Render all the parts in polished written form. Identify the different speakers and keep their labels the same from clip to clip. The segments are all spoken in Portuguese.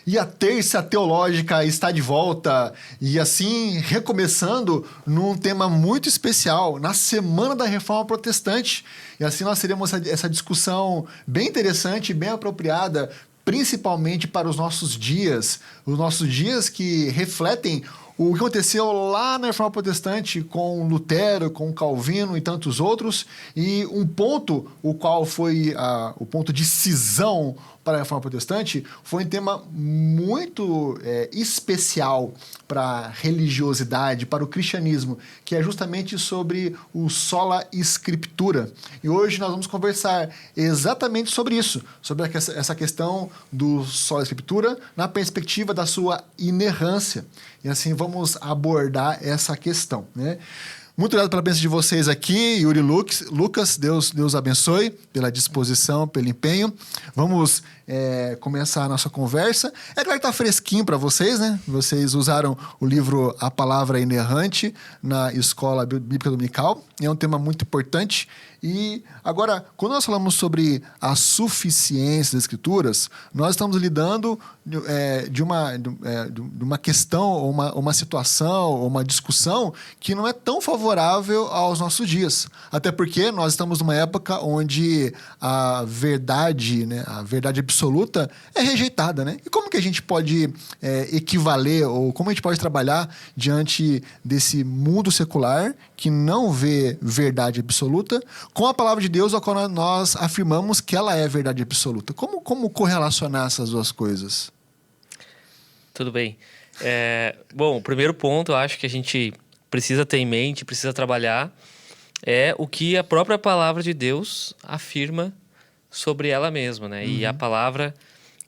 Speaker 1: E a Terça Teológica está de volta e assim recomeçando num tema muito especial, na Semana da Reforma Protestante. E assim nós teremos essa discussão bem interessante, bem apropriada, principalmente para os nossos dias que refletem o que aconteceu lá na Reforma Protestante com Lutero, com Calvino e tantos outros, e um ponto, o qual foi o ponto de cisão para a Reforma Protestante, foi um tema muito especial para a religiosidade, para o cristianismo, que é justamente sobre o sola scriptura. E hoje nós vamos conversar exatamente sobre isso, sobre essa questão do sola scriptura na perspectiva da sua inerrância. E assim vamos abordar essa questão, né? Muito obrigado pela presença de vocês aqui, Yuri e Lucas. Deus abençoe pela disposição, pelo empenho. Vamos começar a nossa conversa. É claro que está fresquinho para vocês, né? Vocês usaram o livro A Palavra Inerrante na Escola Bíblica Dominical. É um tema muito importante. E agora, quando nós falamos sobre a suficiência das Escrituras, nós estamos lidando de uma questão, ou uma situação, ou uma discussão que não é tão favorável aos nossos dias. Até porque nós estamos numa época onde a verdade, né, a verdade absoluta é rejeitada, né? E como que a gente pode equivaler, ou como a gente pode trabalhar diante desse mundo secular que não vê verdade absoluta com a palavra de Deus, a qual nós afirmamos que ela é verdade absoluta? Como correlacionar essas duas coisas?
Speaker 2: Tudo bem. Bom, o primeiro ponto, eu acho que a gente precisa ter em mente, precisa trabalhar, é o que a própria palavra de Deus afirma sobre ela mesma, né? Uhum. E a palavra,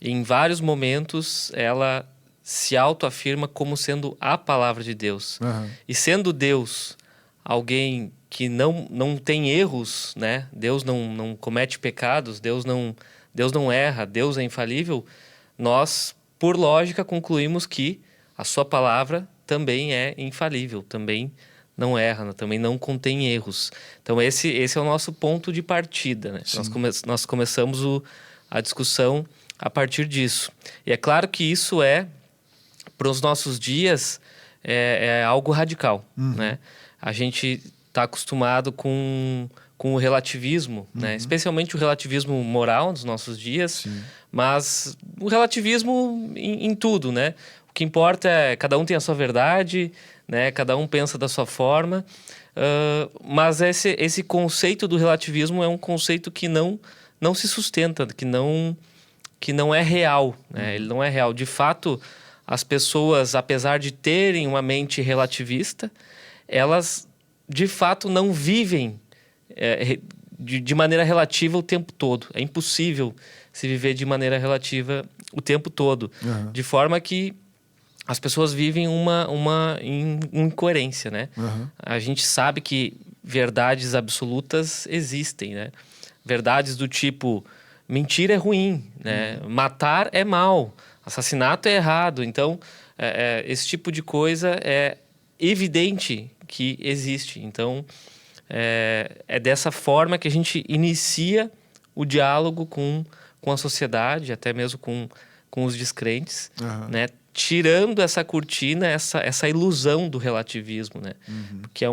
Speaker 2: em vários momentos, ela se autoafirma como sendo a palavra de Deus. Uhum. E sendo Deus alguém que não tem erros, né? Deus não comete pecados, Deus não erra, Deus é infalível, nós, por lógica, concluímos que a sua palavra também é infalível, também não erra, também não contém erros. Então esse é o nosso ponto de partida, né? Nós começamos a discussão a partir disso. E é claro que isso para os nossos dias, é algo radical, né? A gente está acostumado com o relativismo, né? Especialmente o relativismo moral dos nossos dias. Sim. Mas o relativismo em tudo, né? O que importa é cada um tem a sua verdade, né? Cada um pensa da sua forma, mas esse conceito do relativismo é um conceito que não se sustenta, que não é real, né? Ele não é real. De fato, as pessoas, apesar de terem uma mente relativista, elas de fato não vivem de maneira relativa o tempo todo. É impossível se viver de maneira relativa o tempo todo. Uhum. De forma que as pessoas vivem uma incoerência, né? Uhum. A gente sabe que verdades absolutas existem, né? Verdades do tipo, mentira é ruim, né? Matar é mal, assassinato é errado. Então, esse tipo de coisa é evidente que existe. Então, é dessa forma que a gente inicia o diálogo com a sociedade, até mesmo com os descrentes, né? Tirando essa cortina, essa ilusão do relativismo, né? Porque é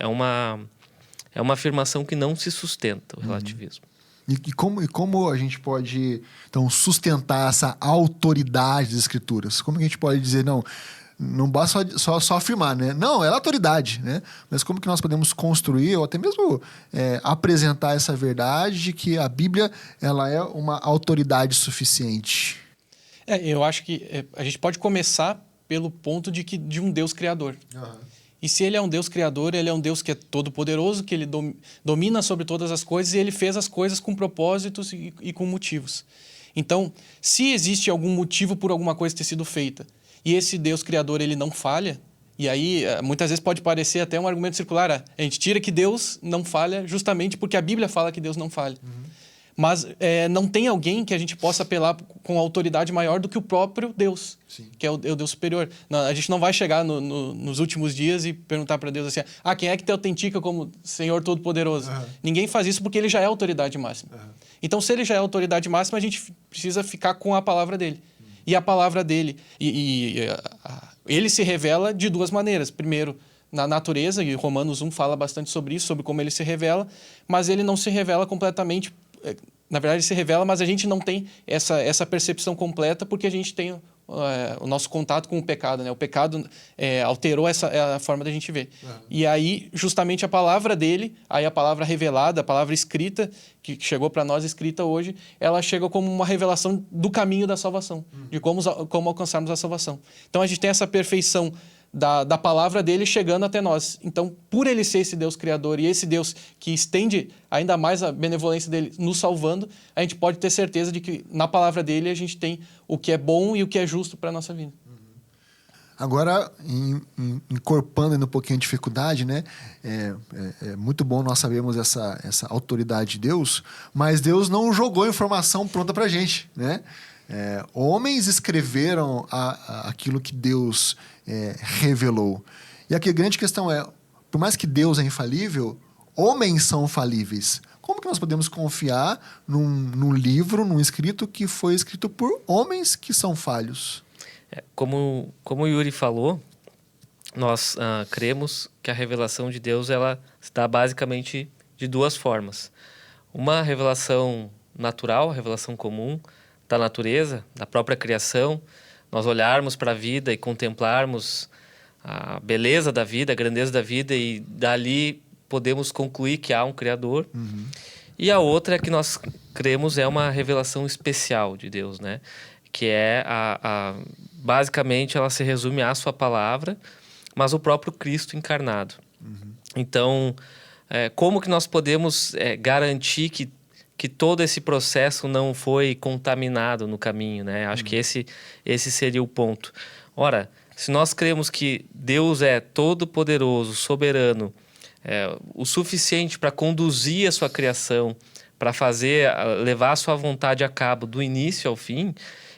Speaker 2: uma afirmação que não se sustenta, o relativismo.
Speaker 1: E como a gente pode, então, sustentar essa autoridade das Escrituras? Como que a gente pode dizer, não basta só afirmar, né? Não, ela é autoridade, né? Mas como que nós podemos construir ou até mesmo apresentar essa verdade de que a Bíblia ela é uma autoridade suficiente?
Speaker 3: Eu acho que a gente pode começar pelo ponto de um Deus criador. Uhum. E se ele é um Deus criador, ele é um Deus que é todo-poderoso, que ele domina sobre todas as coisas e ele fez as coisas com propósitos e com motivos. Então, se existe algum motivo por alguma coisa ter sido feita e esse Deus criador ele não falha, e aí muitas vezes pode parecer até um argumento circular, a gente tira que Deus não falha justamente porque a Bíblia fala que Deus não falha. Uhum. Mas não tem alguém que a gente possa apelar com autoridade maior do que o próprio Deus, Sim. que é o Deus superior. Não, a gente não vai chegar nos últimos dias e perguntar para Deus assim, quem é que te autentica como Senhor Todo-Poderoso? Uhum. Ninguém faz isso porque ele já é a autoridade máxima. Uhum. Então, se ele já é a autoridade máxima, a gente precisa ficar com a palavra dele. e a palavra dele. Ele se revela de duas maneiras. Primeiro, na natureza, e Romanos 1 fala bastante sobre isso, sobre como ele se revela, mas ele não se revela completamente. Na verdade, ele se revela, mas a gente não tem essa percepção completa porque a gente tem o nosso contato com o pecado, né? O pecado alterou a forma da gente ver. Uhum. E aí, justamente a palavra dele, aí a palavra revelada, a palavra escrita, que chegou para nós escrita hoje, ela chega como uma revelação do caminho da salvação, de como alcançarmos a salvação. Então, a gente tem essa perfeição da palavra dele chegando até nós. Então, por ele ser esse Deus criador e esse Deus que estende ainda mais a benevolência dele nos salvando, a gente pode ter certeza de que na palavra dele a gente tem o que é bom e o que é justo para a nossa vida.
Speaker 1: Agora, incorporando um pouquinho a dificuldade, né? É muito bom nós sabermos essa autoridade de Deus, mas Deus não jogou a informação pronta para a gente, né? Homens escreveram aquilo que Deus revelou. E aqui a grande questão é, por mais que Deus é infalível, homens são falíveis. Como que nós podemos confiar num livro, num escrito que foi escrito por homens que são falhos?
Speaker 2: Como o Yuri falou, nós cremos que a revelação de Deus ela se dá basicamente de duas formas. Uma revelação natural, a revelação comum da natureza, da própria criação, nós olharmos para a vida e contemplarmos a beleza da vida, a grandeza da vida e dali podemos concluir que há um Criador. Uhum. E a outra que nós cremos é uma revelação especial de Deus, né? Que é basicamente ela se resume à sua palavra, mas o próprio Cristo encarnado. Uhum. Então, como que nós podemos garantir que todo esse processo não foi contaminado no caminho, né? Acho que esse seria o ponto. Ora, se nós cremos que Deus é todo-poderoso, soberano, o suficiente para conduzir a sua criação, para levar a sua vontade a cabo do início ao fim,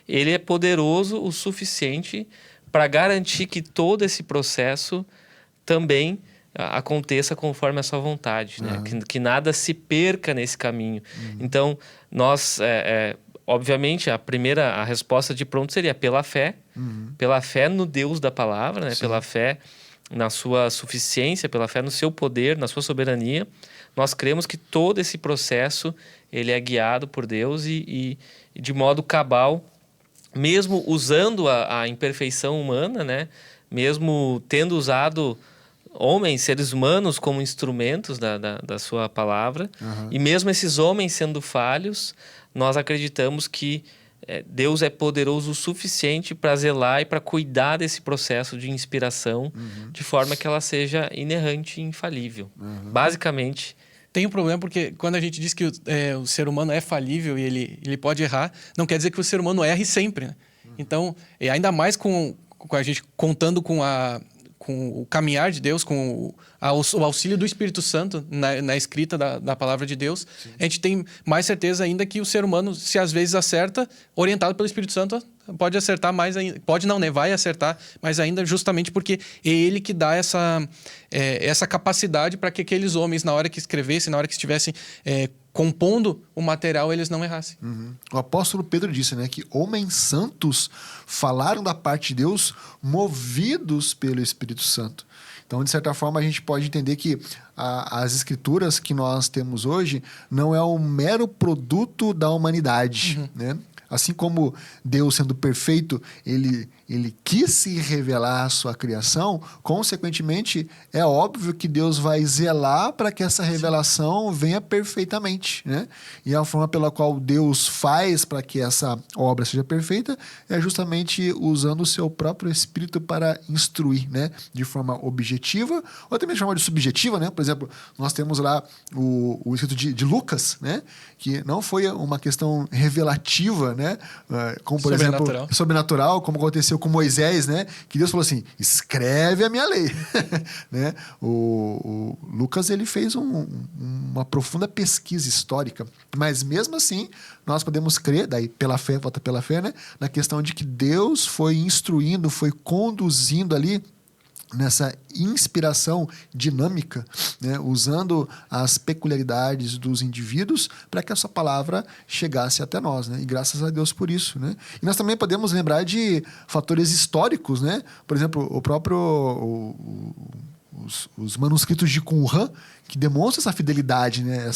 Speaker 2: ele é poderoso o suficiente para garantir que todo esse processo também aconteça conforme a sua vontade, né? Que nada se perca nesse caminho. Então, nós, obviamente, a resposta de pronto seria pela fé no Deus da palavra, né? Pela fé na sua suficiência, pela fé no seu poder, na sua soberania. Nós cremos que todo esse processo ele é guiado por Deus e de modo cabal, mesmo usando a imperfeição humana, né? Mesmo tendo usado homens, seres humanos como instrumentos da sua palavra, e mesmo esses homens sendo falhos, nós acreditamos que Deus é poderoso o suficiente para zelar e para cuidar desse processo de inspiração de forma que ela seja inerrante e infalível. Basicamente.
Speaker 3: Tem um problema porque quando a gente diz que o ser humano é falível e ele pode errar, não quer dizer que o ser humano erre sempre, né? Então, ainda mais com a gente contando com o caminhar de Deus, com o auxílio do Espírito Santo na escrita da palavra de Deus, sim, a gente tem mais certeza ainda que o ser humano, se às vezes acerta, orientado pelo Espírito Santo, pode acertar mais ainda. Pode não, né? Vai acertar mais ainda justamente porque é ele que dá essa capacidade para que aqueles homens, na hora que escrevessem, na hora que estivessem compondo o material, eles não errassem.
Speaker 1: O apóstolo Pedro disse, né, que homens santos falaram da parte de Deus movidos pelo Espírito Santo. Então, de certa forma, a gente pode entender que as escrituras que nós temos hoje não é um mero produto da humanidade, né? Assim como Deus, sendo perfeito, ele quis se revelar à sua criação, consequentemente, é óbvio que Deus vai zelar para que essa revelação venha perfeitamente, né? E a forma pela qual Deus faz para que essa obra seja perfeita é justamente usando o seu próprio Espírito para instruir, né? De forma objetiva, ou até mesmo de forma subjetiva, né? Por exemplo, nós temos lá o escrito de Lucas, né? Que não foi uma questão revelativa, né? Como, por exemplo, sobrenatural, como aconteceu com Moisés, né? Que Deus falou assim, escreve a minha lei. Né? O Lucas, ele fez uma profunda pesquisa histórica, mas mesmo assim, nós podemos crer, daí pela fé, volta pela fé, né? Na questão de que Deus foi instruindo, foi conduzindo ali nessa inspiração dinâmica, né, usando as peculiaridades dos indivíduos para que essa palavra chegasse até nós, né? E graças a Deus por isso, né? E nós também podemos lembrar de fatores históricos, né? Por exemplo, o próprio os manuscritos de Qumran, que demonstram essa fidelidade, né?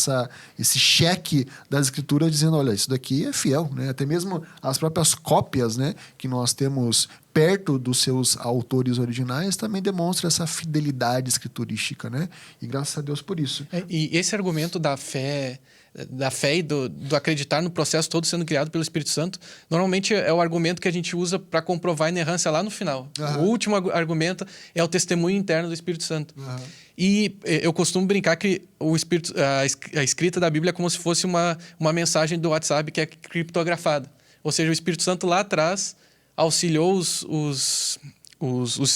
Speaker 1: Esse cheque das escrituras dizendo, olha, isso daqui é fiel, né? Até mesmo as próprias cópias, né, que nós temos perto dos seus autores originais também demonstra essa fidelidade escriturística, né? E graças a Deus por isso.
Speaker 3: E esse argumento da fé e do acreditar no processo todo sendo criado pelo Espírito Santo, normalmente é o argumento que a gente usa para comprovar a inerrância lá no final. O último argumento é o testemunho interno do Espírito Santo. E eu costumo brincar que a escrita da Bíblia é como se fosse uma mensagem do WhatsApp que é criptografada. Ou seja, o Espírito Santo lá atrás auxiliou os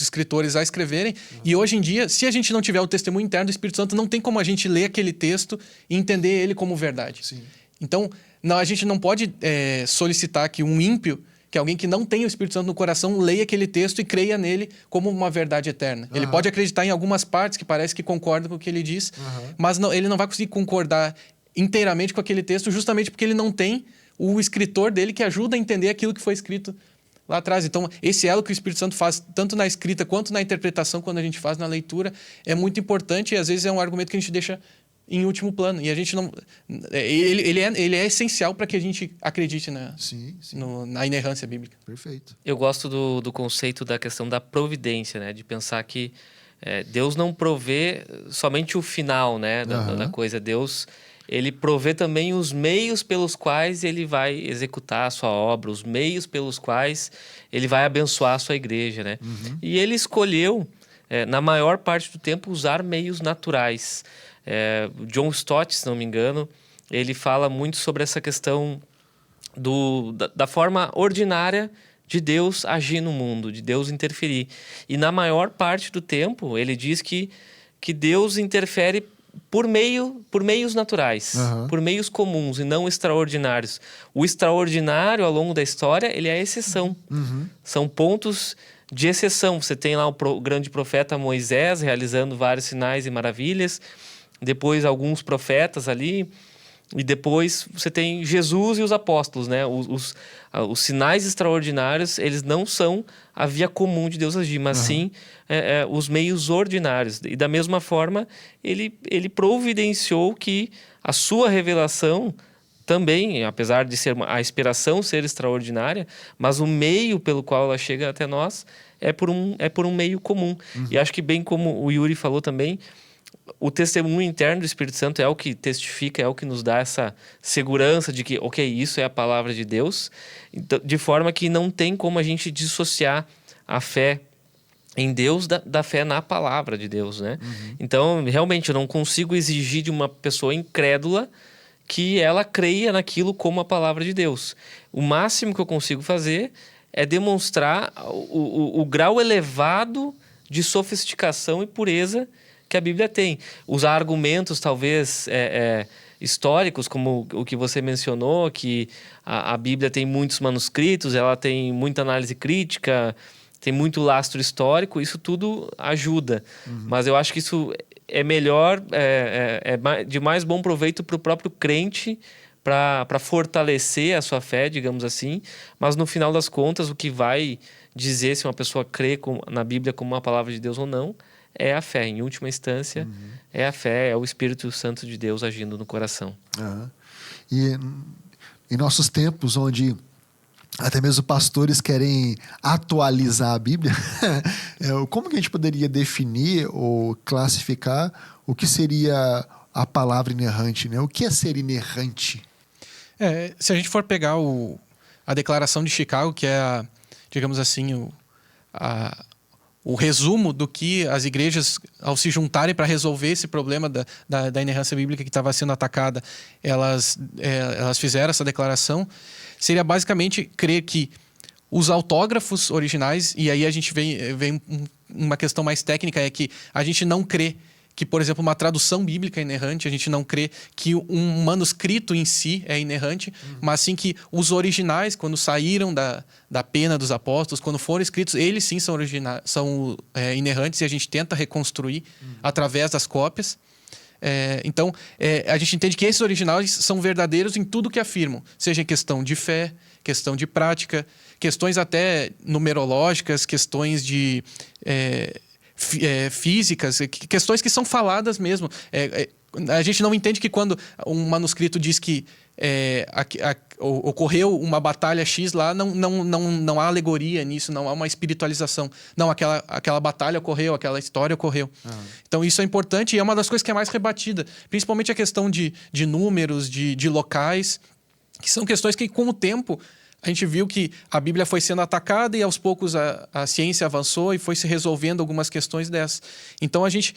Speaker 3: escritores a escreverem. E hoje em dia, se a gente não tiver o testemunho interno do Espírito Santo, não tem como a gente ler aquele texto e entender ele como verdade.
Speaker 1: Sim.
Speaker 3: Então, a gente não pode solicitar que um ímpio, que alguém que não tem o Espírito Santo no coração, leia aquele texto e creia nele como uma verdade eterna. Ele pode acreditar em algumas partes que parece que concordam com o que ele diz, mas ele não vai conseguir concordar inteiramente com aquele texto justamente porque ele não tem o escritor dele que ajuda a entender aquilo que foi escrito lá atrás. Então, esse elo que o Espírito Santo faz, tanto na escrita quanto na interpretação, quando a gente faz na leitura, é muito importante e às vezes é um argumento que a gente deixa em último plano. E a gente não... Ele é essencial para que a gente acredite na inerrância bíblica.
Speaker 1: Perfeito.
Speaker 2: Eu gosto do conceito da questão da providência, né? De pensar que Deus não provê somente o final, né, da coisa. Deus... ele provê também os meios pelos quais ele vai executar a sua obra, os meios pelos quais ele vai abençoar a sua igreja, né? E ele escolheu, na maior parte do tempo, usar meios naturais. John Stott, se não me engano, ele fala muito sobre essa questão da forma ordinária de Deus agir no mundo, de Deus interferir. E na maior parte do tempo, ele diz que Deus interfere por meios naturais, por meios comuns e não extraordinários. O extraordinário, ao longo da história, ele é a exceção. São pontos de exceção. Você tem lá o grande profeta Moisés realizando vários sinais e maravilhas, depois alguns profetas ali, e depois você tem Jesus e os apóstolos, né? Os sinais extraordinários, eles não são a via comum de Deus agir, mas sim os meios ordinários. E da mesma forma, ele providenciou que a sua revelação também, apesar de ser a inspiração ser extraordinária, mas o meio pelo qual ela chega até nós é por um meio comum. E acho que, bem como o Yuri falou também, o testemunho interno do Espírito Santo é o que testifica, é o que nos dá essa segurança de que, ok, isso é a palavra de Deus, então, de forma que não tem como a gente dissociar a fé em Deus da fé na palavra de Deus, né? Então, realmente, eu não consigo exigir de uma pessoa incrédula que ela creia naquilo como a palavra de Deus. O máximo que eu consigo fazer é demonstrar o grau elevado de sofisticação e pureza que a Bíblia tem. Usar argumentos, talvez, históricos, como o que você mencionou, que a Bíblia tem muitos manuscritos, ela tem muita análise crítica, tem muito lastro histórico, isso tudo ajuda. Mas eu acho que isso é melhor, de mais bom proveito para o próprio crente, para fortalecer a sua fé, digamos assim. Mas, no final das contas, o que vai dizer se uma pessoa crê na Bíblia como uma palavra de Deus ou não é a fé. Em última instância, é a fé, é o Espírito Santo de Deus agindo no coração.
Speaker 1: E em nossos tempos, onde até mesmo pastores querem atualizar a Bíblia, como que a gente poderia definir ou classificar o que seria a palavra inerrante, né? O que é ser inerrante?
Speaker 3: Se a gente for pegar a Declaração de Chicago, que é, digamos assim, o resumo do que as igrejas, ao se juntarem para resolver esse problema da inerrância bíblica que estava sendo atacada, elas fizeram essa declaração, seria basicamente crer que os autógrafos originais, e aí a gente vem uma questão mais técnica, é que a gente não crê que, por exemplo, uma tradução bíblica é inerrante. A gente não crê que um manuscrito em si é inerrante, mas sim que os originais, quando saíram da pena dos apóstolos, quando foram escritos, eles sim são inerrantes, e a gente tenta reconstruir através das cópias. Então, a gente entende que esses originais são verdadeiros em tudo que afirmam, seja em questão de fé, questão de prática, questões até numerológicas, questões de físicas, questões que são faladas mesmo. A gente não entende que quando um manuscrito diz que ocorreu uma batalha X lá, não há alegoria nisso, não há uma espiritualização. Não, aquela batalha ocorreu, aquela história ocorreu. Então isso é importante e é uma das coisas que é mais rebatida. Principalmente a questão de números, de locais, que são questões que, com o tempo, a gente viu que a Bíblia foi sendo atacada e, aos poucos, a ciência avançou e foi se resolvendo algumas questões dessas. Então, a gente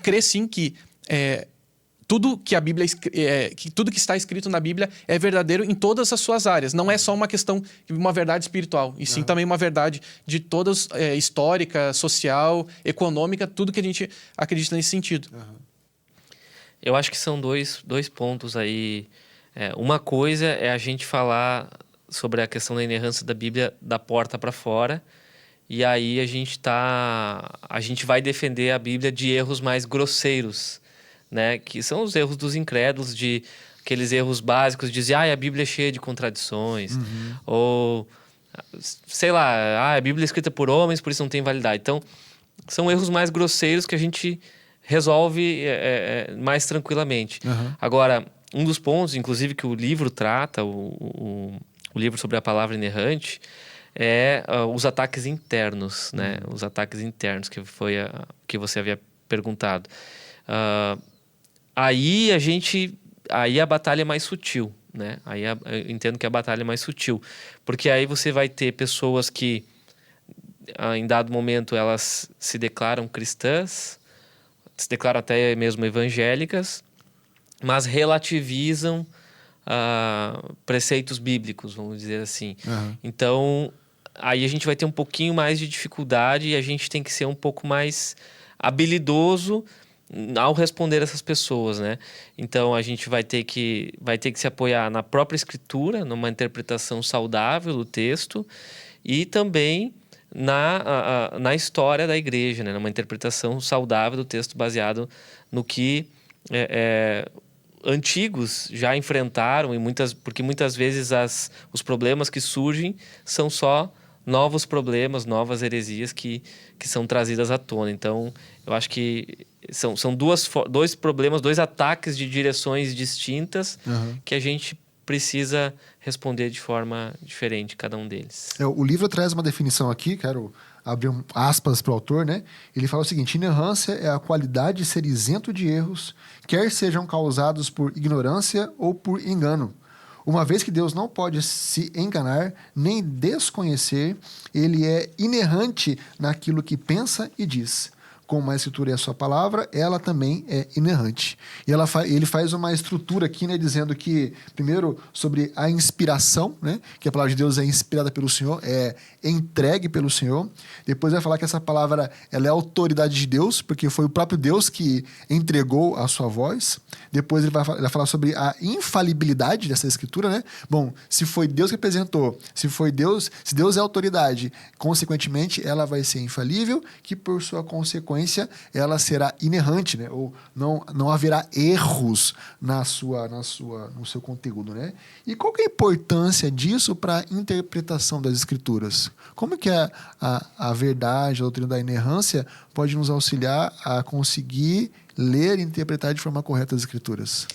Speaker 3: crê, sim, que tudo que a Bíblia tudo que está escrito na Bíblia é verdadeiro em todas as suas áreas. Não é só uma questão de uma verdade espiritual, e sim também uma verdade de todas, histórica, social, econômica, tudo que a gente acredita nesse sentido.
Speaker 2: Eu acho que são dois pontos aí. Uma coisa é a gente falar sobre a questão da inerrância da Bíblia da porta para fora, e aí a gente vai defender a Bíblia de erros mais grosseiros, né? Que são os erros dos incrédulos, de aqueles erros básicos de dizer, a Bíblia é cheia de contradições, ou sei lá, a Bíblia é escrita por homens, por isso não tem validade. Então, são erros mais grosseiros que a gente resolve mais tranquilamente. Agora, um dos pontos, inclusive, que o livro trata, o livro sobre a palavra inerrante, é os ataques internos, né? Os ataques internos, que foi que você havia perguntado. Aí a batalha é mais sutil, né? Aí eu entendo que a batalha é mais sutil, porque aí você vai ter pessoas que, em dado momento, elas se declaram cristãs, se declaram até mesmo evangélicas, mas relativizam preceitos bíblicos, vamos dizer assim. Então, aí a gente vai ter um pouquinho mais de dificuldade e a gente tem que ser um pouco mais habilidoso ao responder essas pessoas, né? Então, a gente vai ter que se apoiar na própria escritura, numa interpretação saudável do texto, e também na história da igreja, né? Numa interpretação saudável do texto baseado no que antigos já enfrentaram, porque muitas vezes os problemas que surgem são só novos problemas, novas heresias que são trazidas à tona. Então, eu acho que são dois problemas, dois ataques de direções distintas que a gente precisa responder de forma diferente, cada um deles.
Speaker 1: O livro traz uma definição aqui, quero abrir aspas para o autor, né? Ele fala o seguinte: inerrância é a qualidade de ser isento de erros, quer sejam causados por ignorância ou por engano. Uma vez que Deus não pode se enganar nem desconhecer, ele é inerrante naquilo que pensa e diz. Como a Escritura é a sua palavra, ela também é inerrante. E ele faz uma estrutura aqui, né, dizendo que, primeiro, sobre a inspiração, né, que a palavra de Deus é inspirada pelo Senhor, é entregue pelo Senhor. Depois vai falar que essa palavra ela é a autoridade de Deus, porque foi o próprio Deus que entregou a sua voz. Depois ele vai falar sobre a infalibilidade dessa Escritura, né? Bom, se foi Deus que apresentou, se Deus é autoridade, consequentemente, ela vai ser infalível, que por sua consequência ela será inerrante, né? Ou não haverá erros no seu conteúdo, né? E qual que é a importância disso para a interpretação das Escrituras? Como que a verdade, a doutrina da inerrância pode nos auxiliar a conseguir ler e interpretar de forma correta as Escrituras?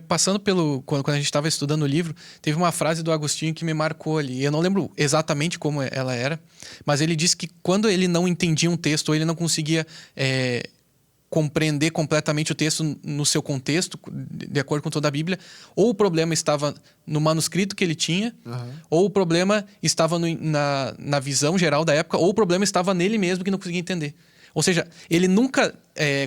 Speaker 3: Passando quando a gente estava estudando o livro, teve uma frase do Agostinho que me marcou ali. Eu não lembro exatamente como ela era, mas ele disse que quando ele não entendia um texto, ou ele não conseguia compreender completamente o texto no seu contexto, de acordo com toda a Bíblia, ou o problema estava no manuscrito que ele tinha, ou o problema estava na visão geral da época, ou o problema estava nele mesmo que não conseguia entender. Ou seja, ele nunca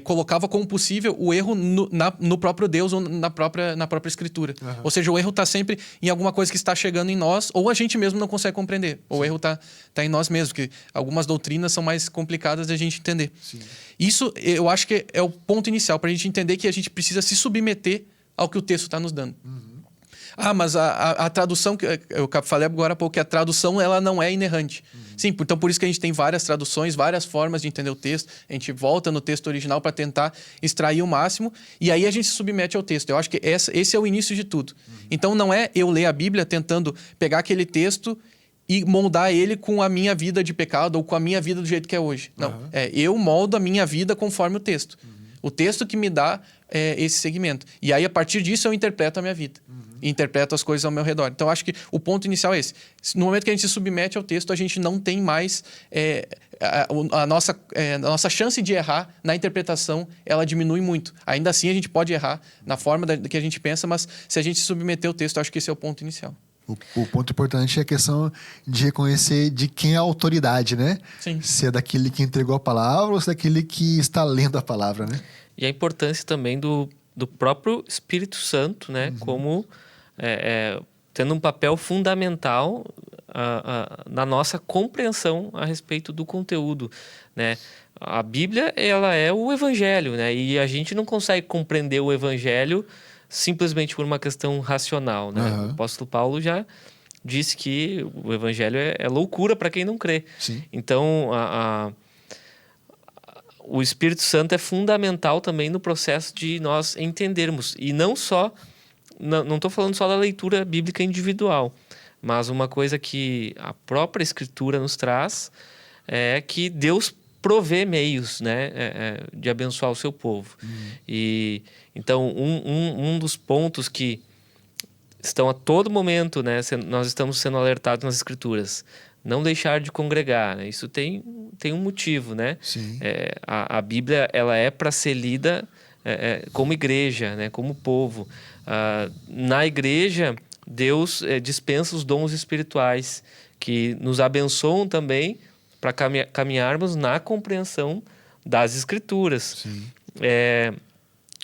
Speaker 3: colocava como possível o erro no próprio Deus ou na própria Escritura. Ou seja, o erro está sempre em alguma coisa que está chegando em nós, ou a gente mesmo não consegue compreender. Ou o erro está em nós mesmos, porque algumas doutrinas são mais complicadas de a gente entender. Sim. Isso, eu acho que é o ponto inicial, para a gente entender que a gente precisa se submeter ao que o texto está nos dando. Mas a tradução, que eu falei agora há pouco, que a tradução ela não é inerrante. Sim, então por isso que a gente tem várias traduções, várias formas de entender o texto. A gente volta no texto original para tentar extrair o máximo, e aí a gente se submete ao texto. Eu acho que esse é o início de tudo. Então não é eu ler a Bíblia tentando pegar aquele texto e moldar ele com a minha vida de pecado ou com a minha vida do jeito que é hoje. Não, eu moldo a minha vida conforme o texto. O texto que me dá esse segmento. E aí, a partir disso, eu interpreto a minha vida. Interpreto as coisas ao meu redor. Então, acho que o ponto inicial é esse. No momento que a gente se submete ao texto, a gente não tem mais... a nossa chance de errar na interpretação, ela diminui muito. Ainda assim, a gente pode errar na forma que a gente pensa, mas se a gente se submeter ao texto, acho que esse é o ponto inicial.
Speaker 1: O ponto importante é a questão de reconhecer de quem é a autoridade, né?
Speaker 3: Sim.
Speaker 1: Se é daquele que entregou a palavra ou se é daquele que está lendo a palavra, né?
Speaker 2: E a importância também do próprio Espírito Santo, né? Como tendo um papel fundamental na nossa compreensão a respeito do conteúdo, né? A Bíblia, ela é o Evangelho, né? E a gente não consegue compreender o Evangelho simplesmente por uma questão racional, né? O apóstolo Paulo já disse que o Evangelho é loucura para quem não crê.
Speaker 1: Sim.
Speaker 2: Então, o Espírito Santo é fundamental também no processo de nós entendermos. E não só... Não estou falando só da leitura bíblica individual, mas uma coisa que a própria Escritura nos traz é que Deus provê meios, né, de abençoar o seu povo. E então um dos pontos que estão a todo momento, né, nós estamos sendo alertados nas Escrituras, não deixar de congregar, né? Isso tem um motivo, né?
Speaker 1: Sim.
Speaker 2: A Bíblia, ela é para ser lida como igreja, né, como povo. Na igreja, Deus dispensa os dons espirituais que nos abençoam também para caminharmos na compreensão das Escrituras.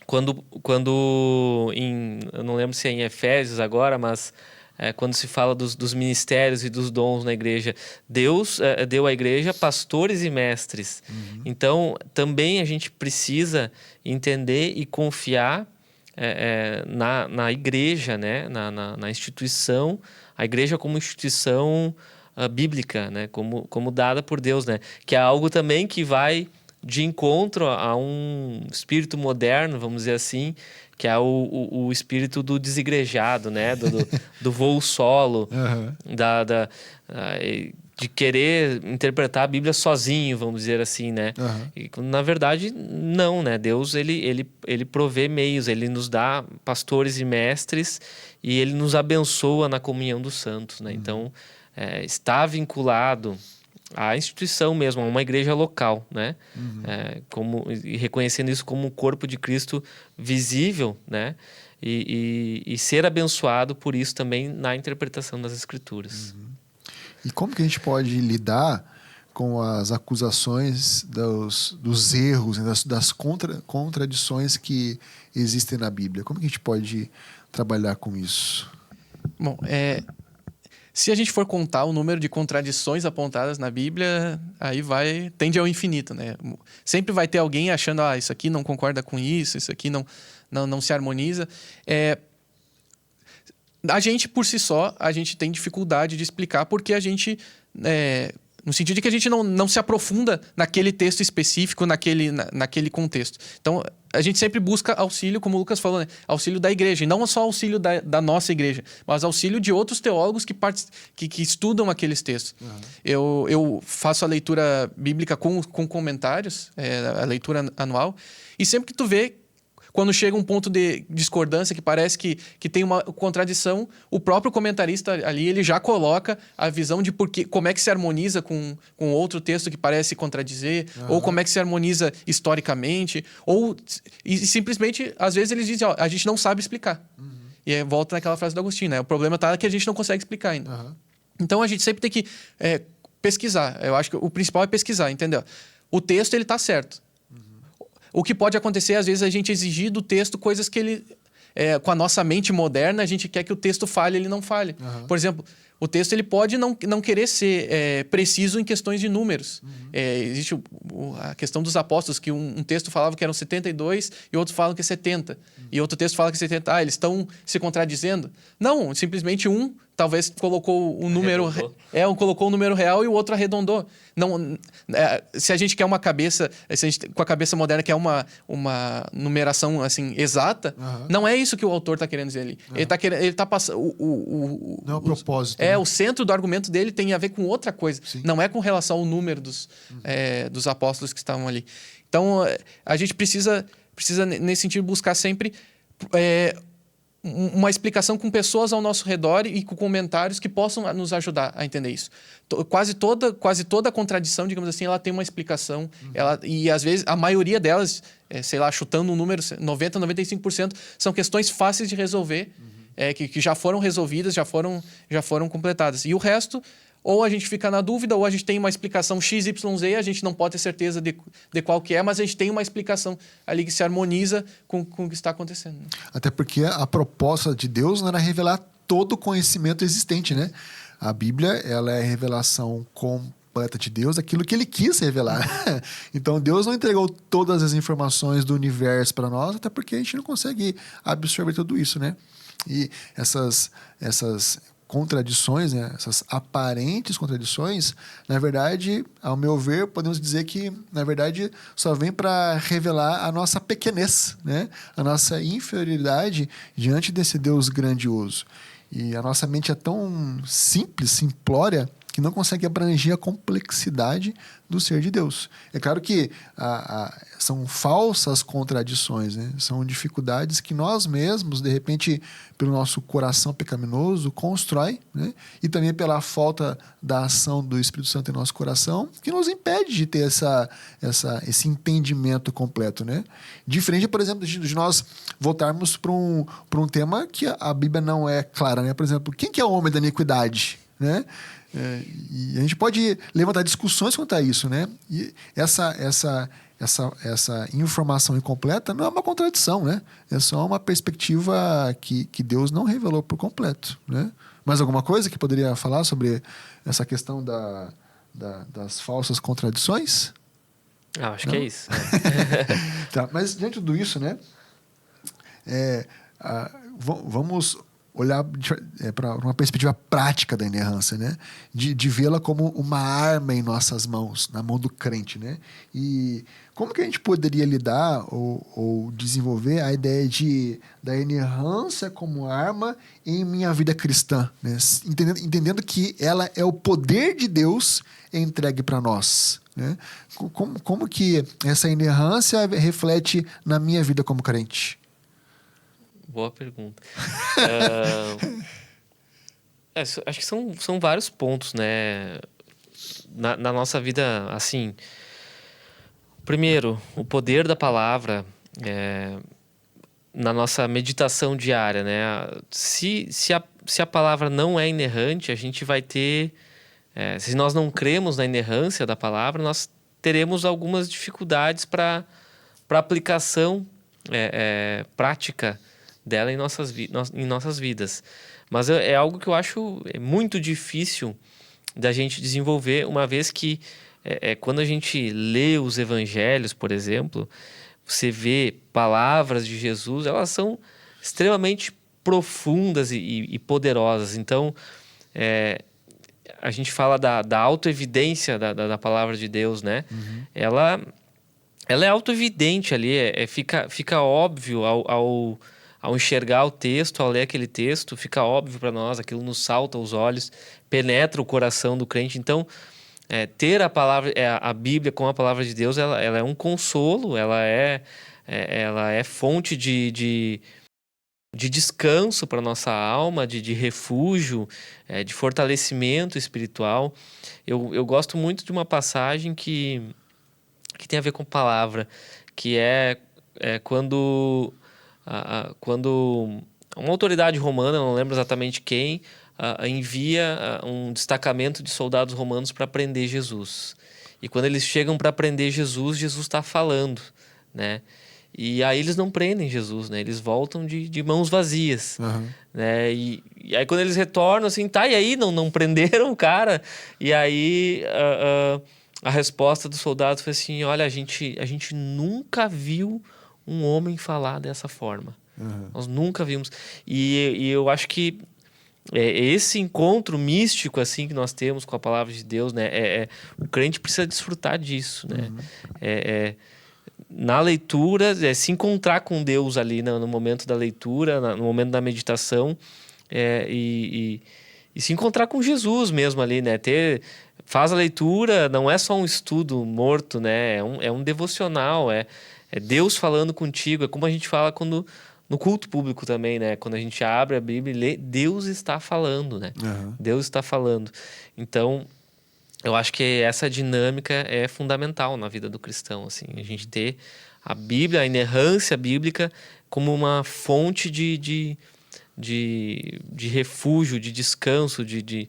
Speaker 2: Quando eu não lembro se é em Efésios agora, mas quando se fala dos ministérios e dos dons na igreja, Deus deu à igreja pastores e mestres. Então, também a gente precisa entender e confiar na igreja, né? na instituição, a igreja como instituição bíblica, né? como dada por Deus, né? Que é algo também que vai de encontro a um espírito moderno, vamos dizer assim, que é o espírito do desigrejado, né? do voo solo, de querer interpretar a Bíblia sozinho, vamos dizer assim, né? E, na verdade, não, né? Deus, ele provê meios, ele nos dá pastores e mestres e ele nos abençoa na comunhão dos santos, né? Então, está vinculado à instituição mesmo, a uma igreja local, né? E reconhecendo isso como um corpo de Cristo visível, né? E ser abençoado por isso também na interpretação das Escrituras.
Speaker 1: E como que a gente pode lidar com as acusações dos erros, né, das contradições que existem na Bíblia? Como que a gente pode trabalhar com isso?
Speaker 3: Bom, se a gente for contar o número de contradições apontadas na Bíblia, aí tende ao infinito, né? Sempre vai ter alguém achando, isso aqui não concorda com isso aqui não se harmoniza. A gente, por si só, a gente tem dificuldade de explicar porque a gente... no sentido de que a gente não se aprofunda naquele texto específico, naquele contexto. Então, a gente sempre busca auxílio, como o Lucas falou, né? Auxílio da igreja. E não só auxílio da nossa igreja, mas auxílio de outros teólogos que estudam aqueles textos. Eu faço a leitura bíblica com comentários, a leitura anual, e sempre que tu vê... Quando chega um ponto de discordância que parece que tem uma contradição, o próprio comentarista ali ele já coloca a visão de como é que se harmoniza com outro texto que parece contradizer, ou como é que se harmoniza historicamente, e simplesmente, às vezes, eles dizem, a gente não sabe explicar. E aí volta naquela frase do Agostinho, né? O problema está que a gente não consegue explicar ainda. Então, a gente sempre tem que pesquisar. Eu acho que o principal é pesquisar, entendeu? o texto ele está certo. O que pode acontecer, às vezes, a gente exigir do texto coisas que ele... com a nossa mente moderna, a gente quer que o texto fale, ele não fale. Por exemplo, o texto ele pode não querer ser preciso em questões de números. Existe a questão dos apóstolos, que um texto falava que eram 72 e outro fala que é 70. E outro texto fala que é 70. Eles estão se contradizendo? Não, simplesmente talvez colocou o número... colocou o número real e o outro arredondou. Não, se a gente quer uma cabeça... Se a gente, com a cabeça moderna quer uma numeração assim, exata, não é isso que o autor está querendo dizer ali. Ele está passando...
Speaker 1: Não é o propósito.
Speaker 3: O centro do argumento dele tem a ver com outra coisa.
Speaker 1: Sim.
Speaker 3: Não é com relação ao número dos apóstolos que estavam ali. Então, a gente precisa, nesse sentido, buscar sempre uma explicação com pessoas ao nosso redor e com comentários que possam nos ajudar a entender isso. Quase toda contradição, digamos assim, ela tem uma explicação. E, às vezes, a maioria delas, sei lá, chutando um número, 90%, 95%, são questões fáceis de resolver, que já foram resolvidas, já foram completadas. E o resto, ou a gente fica na dúvida, ou a gente tem uma explicação XYZ, a gente não pode ter certeza de qual que é, mas a gente tem uma explicação ali que se harmoniza com o que está acontecendo.
Speaker 1: Até porque a proposta de Deus não era revelar todo o conhecimento existente, né? A Bíblia, ela é a revelação completa de Deus, aquilo que ele quis revelar. Então, Deus não entregou todas as informações do universo para nós, até porque a gente não consegue absorver tudo isso, né? E essas contradições, né? Essas aparentes contradições, na verdade, ao meu ver, podemos dizer que, na verdade, só vem para revelar a nossa pequenez, né? A nossa inferioridade diante desse Deus grandioso. E a nossa mente é tão simples, simplória, que não consegue abranger a complexidade do ser de Deus. É claro que são falsas contradições, né? São dificuldades que nós mesmos, de repente, pelo nosso coração pecaminoso, constrói, né? E também pela falta da ação do Espírito Santo em nosso coração, que nos impede de ter esse entendimento completo, né? Diferente, por exemplo, de nós voltarmos para um tema que a Bíblia não é clara, né? Por exemplo, quem que é o homem da iniquidade, né? E a gente pode levantar discussões quanto a isso, né? E essa informação incompleta não é uma contradição, né? É só uma perspectiva que Deus não revelou por completo, né? Mais alguma coisa que poderia falar sobre essa questão das falsas contradições?
Speaker 2: Acho que é isso.
Speaker 1: Tá, mas diante de tudo isso, né? Vamos olhar para uma perspectiva prática da inerrância, né? De vê-la como uma arma em nossas mãos, na mão do crente, né? E como que a gente poderia lidar ou desenvolver a ideia da inerrância como arma em minha vida cristã, né? Entendendo que ela é o poder de Deus entregue para nós, né? Como que essa inerrância reflete na minha vida como crente?
Speaker 2: Boa pergunta. Acho que são vários pontos, né? Na nossa vida, assim... Primeiro, o poder da palavra na nossa meditação diária, né? Se a palavra não é inerrante, a gente vai ter... se nós não cremos na inerrância da palavra, nós teremos algumas dificuldades para aplicação prática dela em nossas vidas. Mas é algo que eu acho muito difícil da gente desenvolver, uma vez que quando a gente lê os evangelhos, por exemplo, você vê palavras de Jesus, elas são extremamente profundas e poderosas. Então, a gente fala da autoevidência da palavra de Deus, né? Uhum. Ela é autoevidente ali, fica óbvio ao enxergar o texto, ao ler aquele texto, fica óbvio para nós, aquilo nos salta aos olhos, penetra o coração do crente. Então, ter a palavra, a Bíblia com a palavra de Deus, ela é um consolo, ela é fonte de descanso para nossa alma, de refúgio, de fortalecimento espiritual. Eu gosto muito de uma passagem que tem a ver com palavra, que é quando uma autoridade romana, não lembro exatamente quem, envia um destacamento de soldados romanos para prender Jesus. E quando eles chegam para prender Jesus, Jesus está falando, né? E aí eles não prendem Jesus, né? Eles voltam de mãos vazias, né? E aí quando eles retornam, assim, tá, e aí? Não prenderam o cara? E aí a resposta dos soldados foi assim, olha, a gente nunca viu um homem falar dessa forma. Nós nunca vimos. E eu acho que esse encontro místico assim que nós temos com a palavra de Deus, né? O crente precisa desfrutar disso, né? Na leitura, se encontrar com Deus ali no momento da leitura, no momento da meditação, e se encontrar com Jesus mesmo ali, né? Faz a leitura, não é só um estudo morto, né? É um devocional, é Deus falando contigo, é como a gente fala no culto público também, né? Quando a gente abre a Bíblia e lê, Deus está falando, né? Deus está falando. Então, eu acho que essa dinâmica é fundamental na vida do cristão, assim. A gente ter a Bíblia, a inerrância bíblica, como uma fonte de refúgio, de descanso, de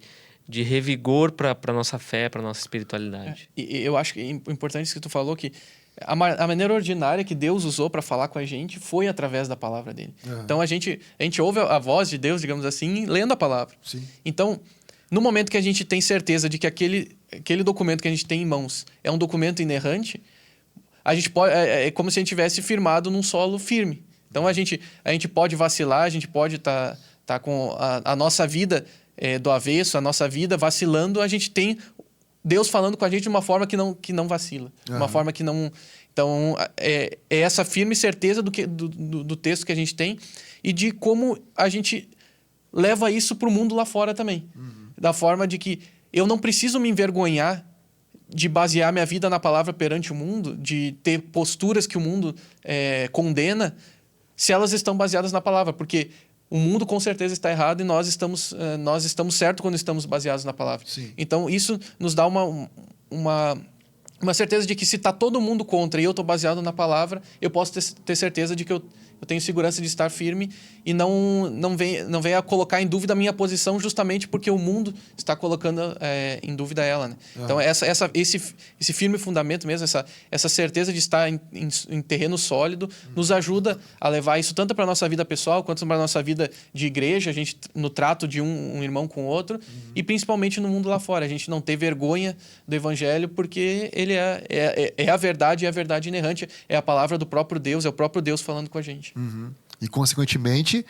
Speaker 2: revigor para a nossa fé, para a nossa espiritualidade.
Speaker 3: E eu acho que é importante isso que tu falou, que a maneira ordinária que Deus usou para falar com a gente foi através da palavra dele. Então, a gente ouve a voz de Deus, digamos assim, lendo a palavra.
Speaker 1: Sim.
Speaker 3: Então, no momento que a gente tem certeza de que aquele documento que a gente tem em mãos é um documento inerrante, a gente pode, é como se a gente tivesse firmado num solo firme. Então, a gente pode vacilar, a gente pode tá com a nossa vida do avesso, a nossa vida vacilando, a gente tem Deus falando com a gente de uma forma que não vacila. Uma forma que não... Então, é essa firme certeza do texto que a gente tem e de como a gente leva isso para o mundo lá fora também. Da forma de que eu não preciso me envergonhar de basear minha vida na palavra perante o mundo, de ter posturas que o mundo condena, se elas estão baseadas na palavra. Porque o mundo com certeza está errado e nós estamos certos quando estamos baseados na palavra.
Speaker 1: Sim.
Speaker 3: Então, isso nos dá uma certeza de que se está todo mundo contra e eu estou baseado na palavra, eu posso ter certeza de que eu tenho segurança de estar firme e não venha a colocar em dúvida a minha posição justamente porque o mundo está colocando em dúvida ela, né? Então, esse firme fundamento mesmo, essa certeza de estar em terreno sólido, nos ajuda a levar isso tanto para a nossa vida pessoal quanto para a nossa vida de igreja, a gente no trato de um irmão com o outro, e principalmente no mundo lá fora. A gente não ter vergonha do evangelho porque ele é a verdade e a verdade inerrante. É a palavra do próprio Deus, é o próprio Deus falando com a gente.
Speaker 1: E, consequentemente,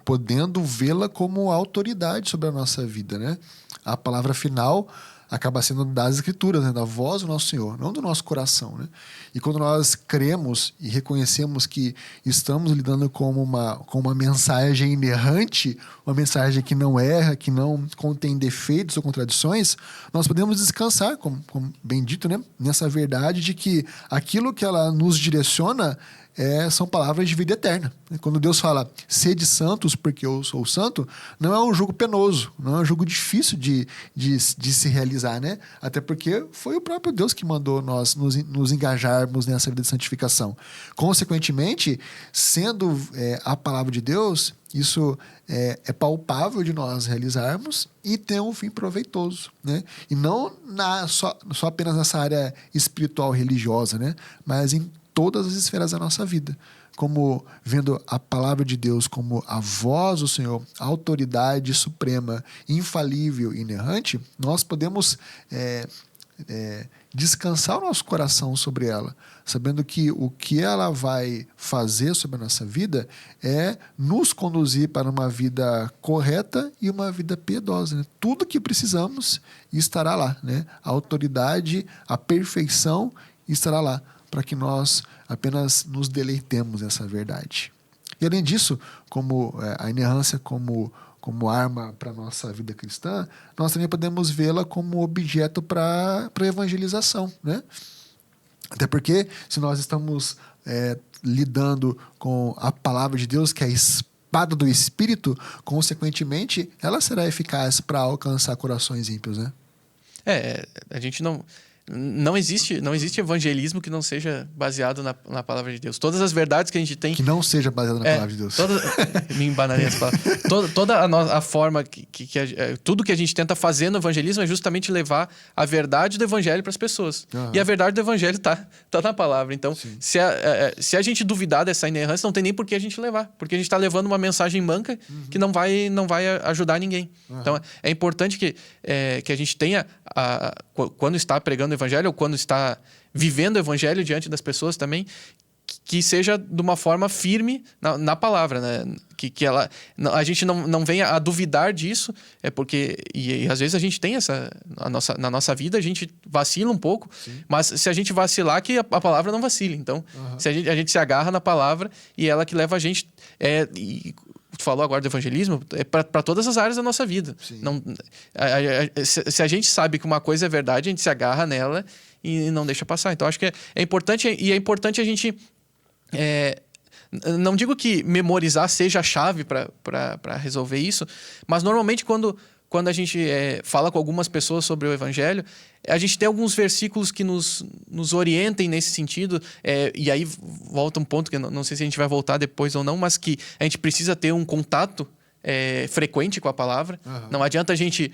Speaker 1: podendo vê-la como autoridade sobre a nossa vida, né? A palavra final acaba sendo das Escrituras, né? Da voz do nosso Senhor, não do nosso coração, né? E quando nós cremos e reconhecemos que estamos lidando com uma mensagem inerrante, uma mensagem que não erra, que não contém defeitos ou contradições, nós podemos descansar, como bem dito, né? Nessa verdade de que aquilo que ela nos direciona são palavras de vida eterna. Quando Deus fala, sede santos porque eu sou santo, não é um jugo penoso, não é um jugo difícil de se realizar, né? Até porque foi o próprio Deus que mandou nós nos engajarmos nessa vida de santificação. Consequentemente, sendo a palavra de Deus, isso é palpável de nós realizarmos e tem um fim proveitoso, né? E não só apenas nessa área espiritual religiosa, né? Mas em todas as esferas da nossa vida, como vendo a palavra de Deus como a voz do Senhor, a autoridade suprema, infalível e inerrante, nós podemos descansar o nosso coração sobre ela, sabendo que o que ela vai fazer sobre a nossa vida é nos conduzir para uma vida correta e uma vida piedosa, né? Tudo que precisamos estará lá, né? A autoridade, a perfeição estará lá, para que nós apenas nos deleitemos nessa verdade. E além disso, como a inerrância como arma para a nossa vida cristã, nós também podemos vê-la como objeto para evangelização, né? Até porque, se nós estamos lidando com a palavra de Deus, que é a espada do Espírito, consequentemente, ela será eficaz para alcançar corações ímpios, né?
Speaker 3: A gente não existe evangelismo que não seja baseado na palavra de Deus. Todas as verdades que a gente tem...
Speaker 1: Que não seja baseado na palavra de Deus.
Speaker 3: Me embananei as palavras. Toda a forma tudo que a gente tenta fazer no evangelismo é justamente levar a verdade do evangelho para as pessoas. E a verdade do evangelho tá na palavra. Então, se a gente duvidar dessa inerrância, não tem nem por que a gente levar. Porque a gente está levando uma mensagem manca que não vai ajudar ninguém. Então, é importante que a gente tenha, quando está pregando o evangelho, ou quando está vivendo o evangelho diante das pessoas também, que seja de uma forma firme na palavra, né? Que a gente não venha a duvidar disso, porque e às vezes a gente tem na nossa vida a gente vacila um pouco, mas se a gente vacilar, que a palavra não vacile. Então, se a gente se agarra na palavra e ela que leva a gente... Tu falou agora do evangelismo, é para todas as áreas da nossa vida. Não, se a gente sabe que uma coisa é verdade, a gente se agarra nela e não deixa passar. Então, acho que é importante, e é importante a gente... não digo que memorizar seja a chave para resolver isso, mas normalmente quando a gente fala com algumas pessoas sobre o evangelho, a gente tem alguns versículos que nos orientem nesse sentido, e aí volta um ponto que eu não sei se a gente vai voltar depois ou não, mas que a gente precisa ter um contato frequente com a palavra. Não adianta a gente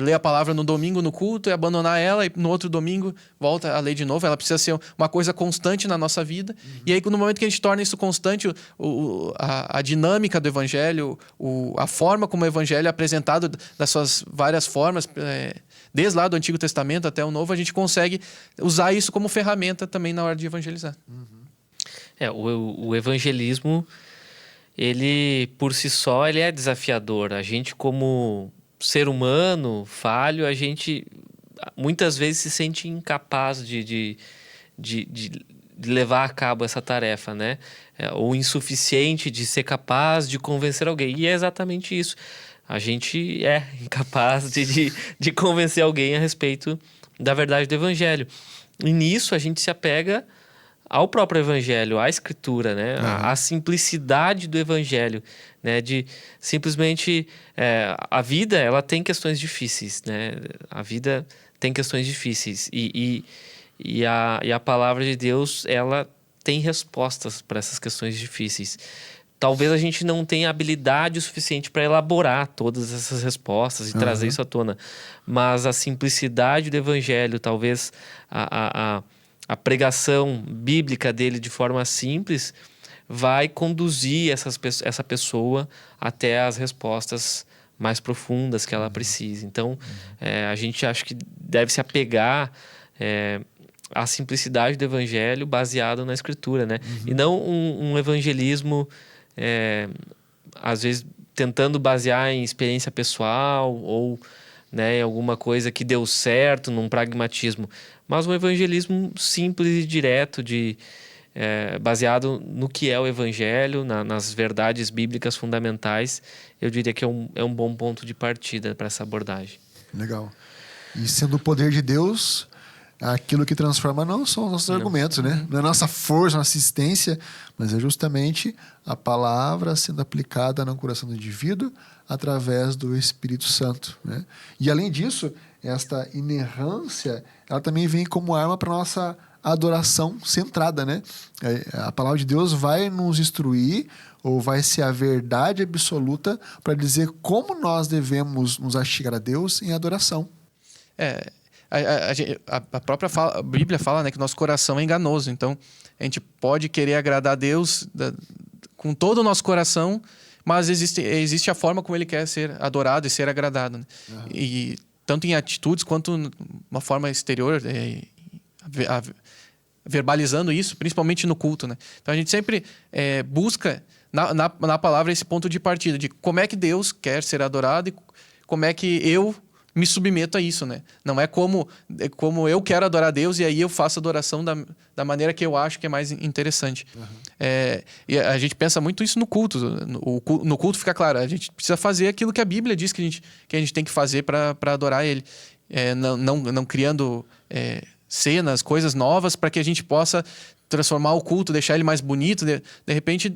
Speaker 3: ler a palavra no domingo no culto e abandonar ela, e no outro domingo volta a ler de novo. Ela precisa ser uma coisa constante na nossa vida. E aí, no momento que a gente torna isso constante, a dinâmica do evangelho, a forma como o evangelho é apresentado das suas várias formas, desde lá do Antigo Testamento até o Novo, a gente consegue usar isso como ferramenta também na hora de evangelizar.
Speaker 2: O evangelismo, ele por si só, ele é desafiador. A gente, como ser humano falho, a gente muitas vezes se sente incapaz de levar a cabo essa tarefa, né? Ou insuficiente de ser capaz de convencer alguém. E é exatamente isso. A gente é incapaz de convencer alguém a respeito da verdade do evangelho. E nisso a gente se apega ao próprio evangelho, à escritura, né? À simplicidade do evangelho, né? De simplesmente... a vida, ela tem questões difíceis, né? A vida tem questões difíceis. E a palavra de Deus, ela tem respostas para essas questões difíceis. Talvez a gente não tenha habilidade o suficiente para elaborar todas essas respostas e trazer isso à tona. Mas a simplicidade do evangelho, talvez a pregação bíblica dele de forma simples, vai conduzir essa pessoa até as respostas mais profundas que ela precisa. Então, a gente acha que deve se apegar à simplicidade do evangelho baseado na escritura, né? E não um evangelismo, às vezes, tentando basear em experiência pessoal ou, né, em alguma coisa que deu certo, num pragmatismo. Mas um evangelismo simples e direto, baseado no que é o evangelho, nas verdades bíblicas fundamentais. Eu diria que é um bom ponto de partida para essa abordagem.
Speaker 1: Legal. E sendo o poder de Deus, aquilo que transforma não são os nossos argumentos, né? Não é a nossa força, nossa assistência, mas é justamente a palavra sendo aplicada no coração do indivíduo através do Espírito Santo, né? E além disso, esta inerrância, ela também vem como arma para nossa adoração centrada, né? A palavra de Deus vai nos instruir, ou vai ser a verdade absoluta para dizer como nós devemos nos achegar a Deus em adoração.
Speaker 3: A própria Bíblia fala, né, que nosso coração é enganoso. Então, a gente pode querer agradar a Deus com todo o nosso coração, mas existe a forma como Ele quer ser adorado e ser agradado, né? E tanto em atitudes quanto uma forma exterior, verbalizando isso, principalmente no culto, né? Então, a gente sempre busca na palavra esse ponto de partida, de como é que Deus quer ser adorado e como é que eu me submeto a isso, né? Não é como eu quero adorar a Deus e aí eu faço a adoração da maneira que eu acho que é mais interessante. E a gente pensa muito isso no culto. No culto fica claro, a gente precisa fazer aquilo que a Bíblia diz que a gente tem que fazer para adorar Ele. Não criando cenas, coisas novas para que a gente possa transformar o culto, deixar ele mais bonito. De repente...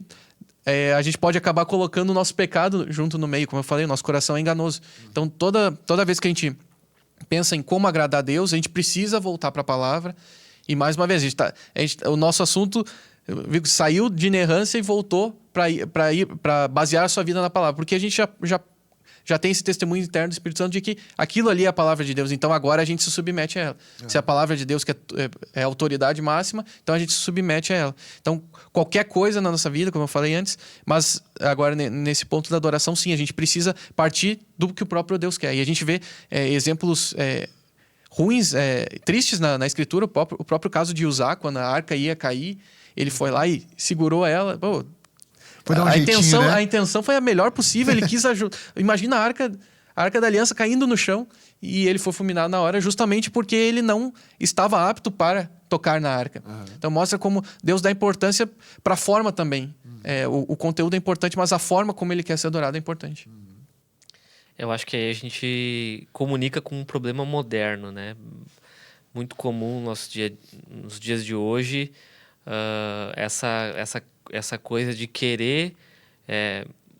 Speaker 3: a gente pode acabar colocando o nosso pecado junto no meio. Como eu falei, o nosso coração é enganoso. Então, toda vez que a gente pensa em como agradar a Deus, a gente precisa voltar para a palavra. E mais uma vez, o nosso assunto saiu de inerrância e voltou para basear a sua vida na palavra. Porque a gente já tem esse testemunho interno do Espírito Santo de que aquilo ali é a palavra de Deus. Então agora a gente se submete a ela. Se a palavra de Deus que é a autoridade máxima, então a gente se submete a ela. Então qualquer coisa na nossa vida, como eu falei antes, mas agora nesse ponto da adoração, sim, a gente precisa partir do que o próprio Deus quer. E a gente vê exemplos ruins, tristes na Escritura, o próprio caso de Uzá, quando a arca ia cair, ele foi lá e segurou ela. Pô, a intenção foi a melhor possível, ele quis ajudar. Imagina a arca da aliança caindo no chão e ele foi fulminado na hora justamente porque ele não estava apto para tocar na arca. Então mostra como Deus dá importância para a forma também. O conteúdo é importante, mas a forma como ele quer ser adorado é importante.
Speaker 2: Eu acho que aí a gente comunica com um problema moderno, né? Muito comum nos dias de hoje, essa coisa de querer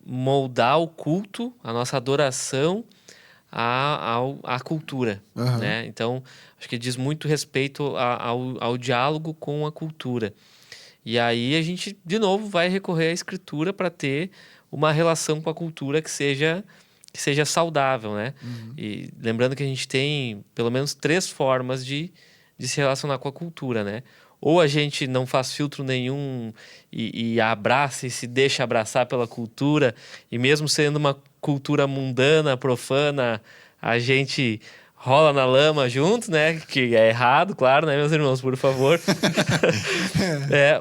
Speaker 2: moldar o culto, a nossa adoração à cultura, né? Então, acho que diz muito respeito ao diálogo com a cultura. E aí a gente, de novo, vai recorrer à Escritura para ter uma relação com a cultura que seja saudável, né? E lembrando que a gente tem pelo menos 3 formas de se relacionar com a cultura, né? Ou a gente não faz filtro nenhum e abraça e se deixa abraçar pela cultura, e mesmo sendo uma cultura mundana, profana, a gente rola na lama junto, né? Que é errado, claro, né, meus irmãos, por favor.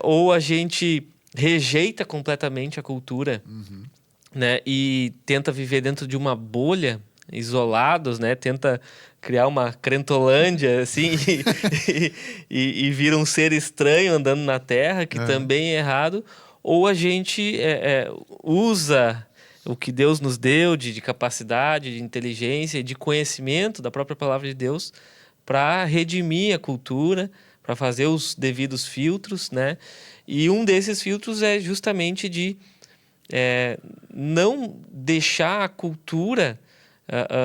Speaker 2: Ou a gente rejeita completamente a cultura, né? E tenta viver dentro de uma bolha, isolados, né? Tenta criar uma crentolândia, assim, e vira um ser estranho andando na Terra, que também é errado. Ou a gente usa o que Deus nos deu de capacidade, de inteligência, de conhecimento da própria palavra de Deus para redimir a cultura, para fazer os devidos filtros, né? E um desses filtros é justamente de não deixar a cultura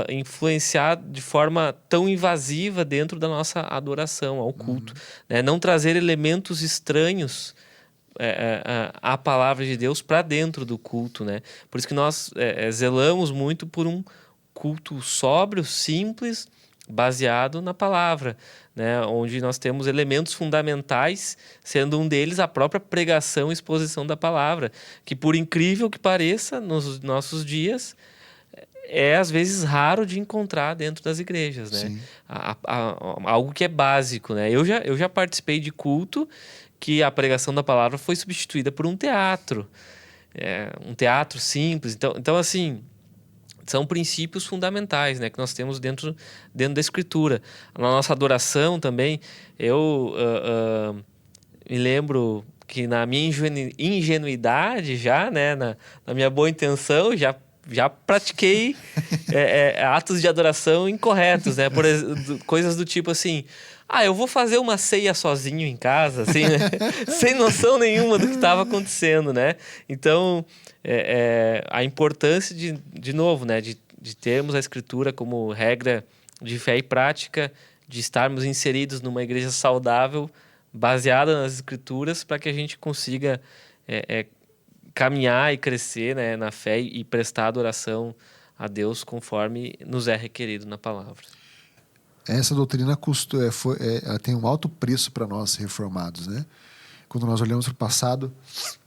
Speaker 2: influenciar de forma tão invasiva dentro da nossa adoração ao culto, né? Não trazer elementos estranhos à palavra de Deus para dentro do culto, né? Por isso que nós zelamos muito por um culto sóbrio, simples, baseado na palavra, né? Onde nós temos elementos fundamentais, sendo um deles a própria pregação e exposição da palavra, que por incrível que pareça, nos nossos dias, é às vezes raro de encontrar dentro das igrejas, né? Algo que é básico, né? Eu já participei de culto que a pregação da palavra foi substituída por um teatro simples. Então assim, são princípios fundamentais, né, que nós temos dentro da Escritura. Na nossa adoração também, eu me lembro que na minha ingenuidade já, né, na minha boa intenção, já pratiquei atos de adoração incorretos, né? Coisas do tipo assim, eu vou fazer uma ceia sozinho em casa, assim, né? Sem noção nenhuma do que estava acontecendo, né? Então, a importância de novo, né? De termos a Escritura como regra de fé e prática, de estarmos inseridos numa igreja saudável, baseada nas Escrituras, para que a gente consiga caminhar e crescer, né, na fé e prestar adoração a Deus conforme nos é requerido na palavra.
Speaker 1: Essa doutrina ela tem um alto preço para nós reformados, né? Quando nós olhamos para o passado,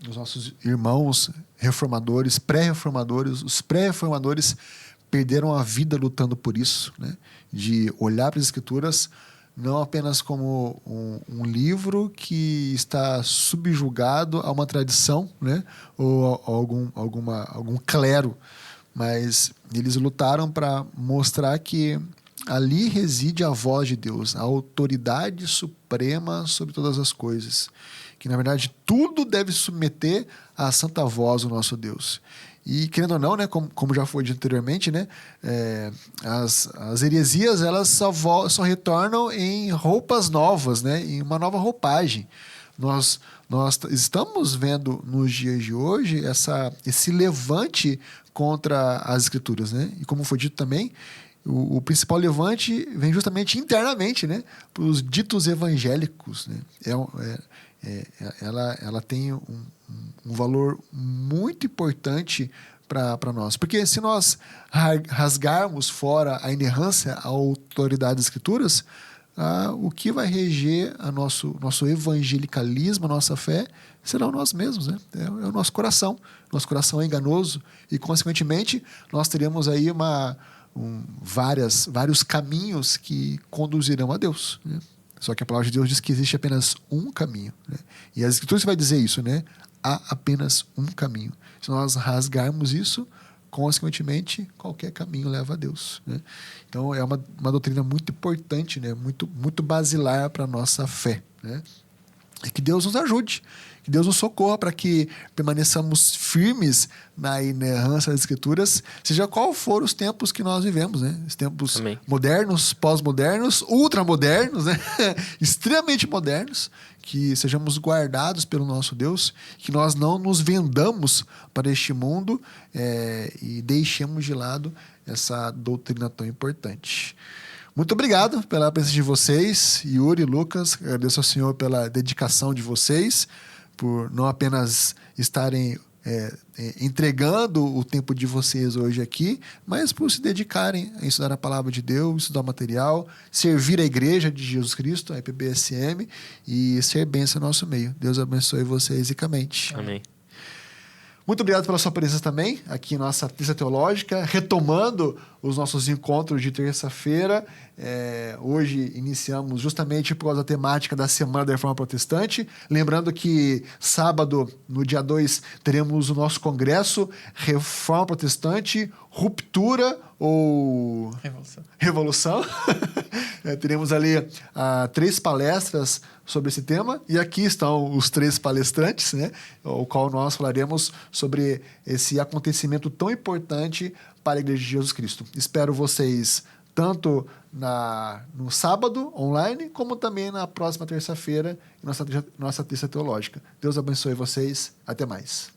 Speaker 1: os nossos irmãos reformadores, pré-reformadores, os pré-reformadores perderam a vida lutando por isso, né? De olhar para as Escrituras não apenas como um livro que está subjugado a uma tradição, né? Ou a algum clero, mas eles lutaram para mostrar que ali reside a voz de Deus, a autoridade suprema sobre todas as coisas, que na verdade tudo deve se submeter à santa voz do nosso Deus. E, querendo ou não, né, como já foi dito anteriormente, né, as heresias elas só retornam em roupas novas, né, em uma nova roupagem. Nós estamos vendo nos dias de hoje esse levante contra as Escrituras, né? E como foi dito também, o principal levante vem justamente internamente, né? Para os ditos evangélicos, né? Ela tem um valor muito importante para nós. Porque se nós rasgarmos fora a inerrância, a autoridade das Escrituras, o que vai reger nosso evangelicalismo, a nossa fé, serão nós mesmos, né? É o nosso coração. Nosso coração é enganoso e, consequentemente, nós teremos aí vários caminhos que conduzirão a Deus, né? Só que a palavra de Deus diz que existe apenas um caminho, né? E as Escrituras vai dizer isso, né? Há apenas um caminho. Se nós rasgarmos isso, consequentemente, qualquer caminho leva a Deus, né? Então, é uma doutrina muito importante, né? Muito basilar para a nossa fé, né? E que Deus nos ajude, que Deus nos socorra para que permaneçamos firmes na inerrância das Escrituras, seja qual for os tempos que nós vivemos, né? Os tempos
Speaker 2: Amém.
Speaker 1: modernos, pós-modernos, ultramodernos, né? Extremamente modernos, que sejamos guardados pelo nosso Deus, que nós não nos vendamos para este mundo e deixemos de lado essa doutrina tão importante. Muito obrigado pela presença de vocês, Yuri e Lucas. Agradeço ao Senhor pela dedicação de vocês, por não apenas estarem entregando o tempo de vocês hoje aqui, mas por se dedicarem a estudar a palavra de Deus, estudar material, servir a igreja de Jesus Cristo, a IPBSM, e ser bênção no nosso meio. Deus abençoe vocês ricamente.
Speaker 2: Amém.
Speaker 1: Muito obrigado pela sua presença também aqui em nossa Terça Teológica, retomando os nossos encontros de terça-feira. Hoje iniciamos justamente por causa da temática da Semana da Reforma Protestante. Lembrando que sábado, no dia 2, teremos o nosso congresso Reforma Protestante, Ruptura ou Revolução. Teremos ali 3 palestras sobre esse tema, e aqui estão os 3 palestrantes, né, o qual nós falaremos sobre esse acontecimento tão importante para a Igreja de Jesus Cristo. Espero vocês tanto no sábado, online, como também na próxima terça-feira, nossa Terça Teológica. Deus abençoe vocês. Até mais.